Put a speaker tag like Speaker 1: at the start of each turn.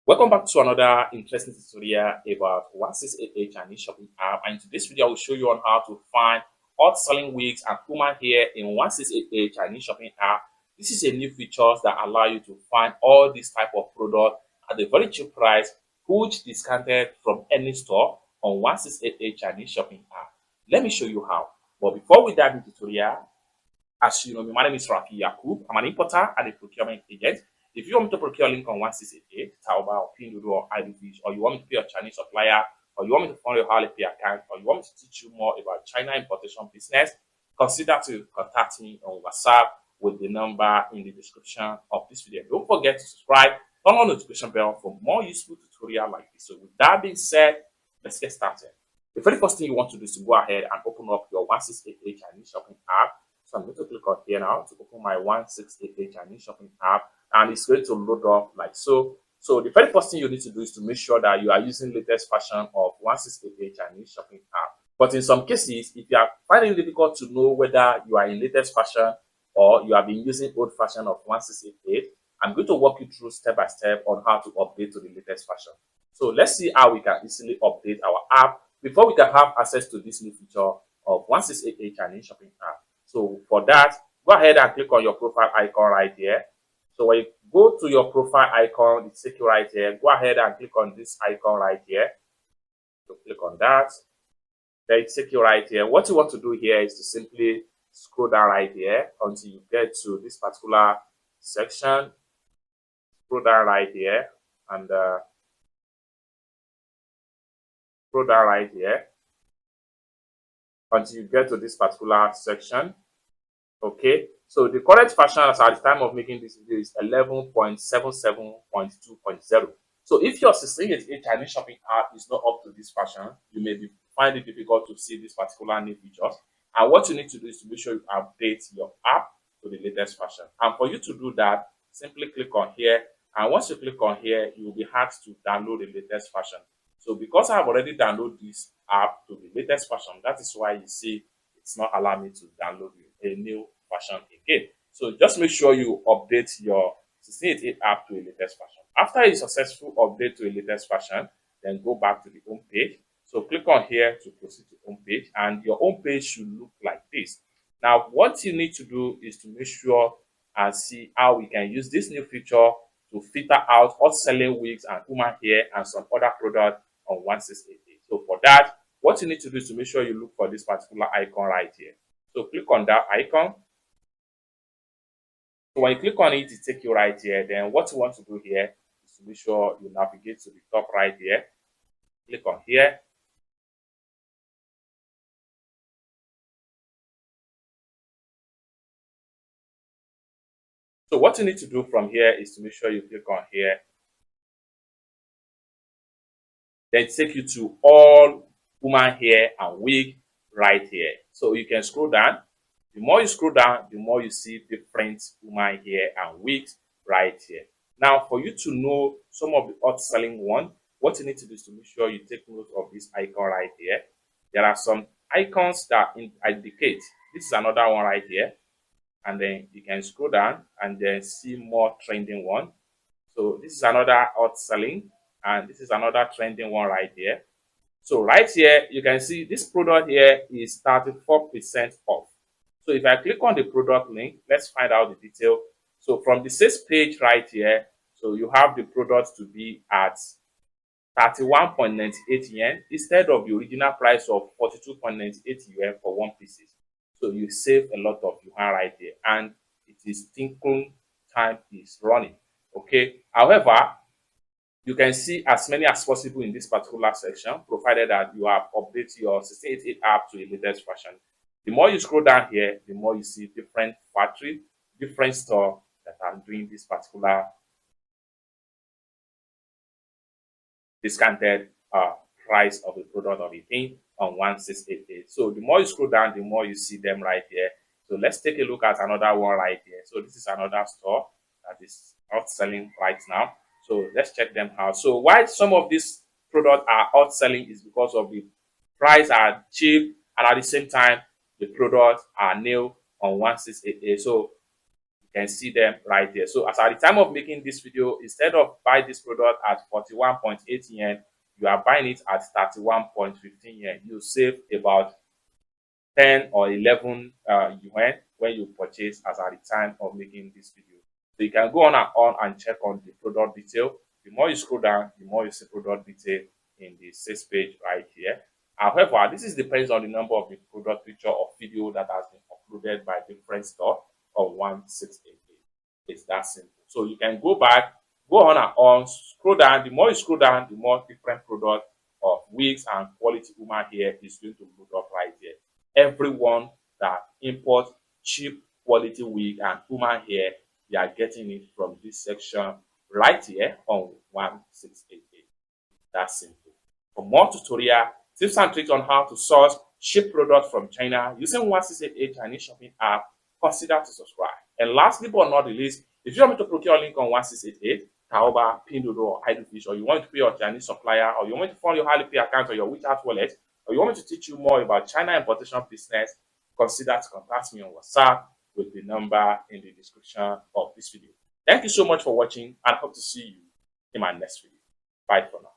Speaker 1: Welcome back to another interesting tutorial about 1688 Chinese shopping app. And in today's video, I will show you on how to find hot selling wigs and human hair in 1688 Chinese shopping app. This is a new feature that allow you to find all these type of product at a very cheap price, which discounted from any store on 1688 Chinese shopping app. Let me show you how. But before we dive into the tutorial, as you know, my name is Rafi Yakub. I'm an importer and a procurement agent. If you want me to procure link on 1688, Taoba or pinduoduo or IDFish, or you want me to pay a Chinese supplier, or you want me to fund your Alipay account, or you want me to teach you more about China importation business, consider to contact me on WhatsApp with the number in the description of this video. Don't forget to subscribe, turn on the notification bell for more useful tutorial like this. So with that being said, let's get started. The very first thing you want to do is to go ahead and open up your 1688 Chinese shopping app. So I'm going to click on here now to open my 1688 Chinese shopping app, and it's going to load up like so. So the very first thing you need to do is to make sure that you are using latest version of 1688 Chinese shopping app. But in some cases, if you are finding it difficult to know whether you are in latest version or you have been using old version of 1688, I'm going to walk you through step by step on how to update to the latest version. So let's see how we can easily update our app before we can have access to this new feature of 1688 Chinese shopping app. So for that, go ahead and click on your profile icon right here. So when you go to your profile icon, it's take you right here. Go ahead and click on this icon right here. So click on that. Then it take you right here. What you want to do here is to simply scroll down right here until you get to this particular section. Scroll down right here and scroll down right here until you get to this particular section. Okay, so the current version as at the time of making this video is 11.77.2.0. So if your 1688 Chinese shopping app is not up to this version, you may find it difficult to see this particular new features. And what you need to do is to make sure you update your app to the latest version. And for you to do that, simply click on here. And once you click on here, you will be asked to download the latest version. So because I have already downloaded this app to the latest version, that is why you see it's not allowing me to download a new version again. So just make sure you update your 1688 app to a latest version. After a successful update to a latest version, then go back to the home page. So click on here to proceed to home page, and your home page should look like this. Now, what you need to do is to make sure and see how we can use this new feature to filter out hot selling wigs and human hair and some other products on 1688. So for that, what you need to do is to make sure you look for this particular icon right here. So click on that icon. So when you click on it, it takes you right here. Then what you want to do here is to make sure you navigate to the top right here. Click on here. So what you need to do from here is to make sure you click on here. Then take you to all human hair and wig right here. So you can scroll down. The more you scroll down, the more you see different human hair and wigs right here. Now, for you to know some of the hot selling one, what you need to do is to make sure you take note of this icon right here. There are some icons that indicate. This is another one right here. And then you can scroll down and then see more trending one. So this is another hot selling, and this is another trending one right here. So right here, you can see this product here is 34% off. So if I click on the product link, let's find out the detail. So from the sales page right here, so you have the product to be at 31.98 yen instead of the original price of 42.98 yuan for one piece. So you save a lot of yuan right there, and it is thinking time is running. Okay. However, you can see as many as possible in this particular section, provided that you have updated your 1688 app to a latest version. The more you scroll down here, the more you see different factory, different store that are doing this particular discounted price of the product of the thing on 1688. So the more you scroll down, the more you see them right here. So let's take a look at another one right here. So this is another store that is out selling right now. So let's check them out. So why some of these products are out selling is because of the price are cheap, and at the same time the products are new on 1688. So You can see them right there. So as at the time of making this video, instead of buying this product at 41.8 yen, you are buying it at 31.15 yen. You save about 10 or 11 yuan when you purchase as at the time of making this video. So you can go on and check on the product detail. The more you scroll down, the more you see product detail in the sales page right here. However, this is depends on the number of the product picture or video that has been uploaded by different store of 1688. It's that simple. So you can go back, go on, scroll down. The more you scroll down, the more different product of wigs and quality woman hair is going to load up right there. Everyone that imports cheap quality wig and human hair, they are getting it from this section right here on 1688. That's simple. For more tutorial, tips and tricks on how to source cheap products from China using 1688 Chinese shopping app, consider to subscribe. And lastly but not the least, if you want me to procure a link on 1688, Taoba, Pinduoduo, or Idlefish, or you want to pay your Chinese supplier, or you want to fund your Alipay account or your WeChat wallet, or you want me to teach you more about China importation business, consider to contact me on WhatsApp with the number in the description of this video. Thank you so much for watching, and hope to see you in my next video. Bye for now.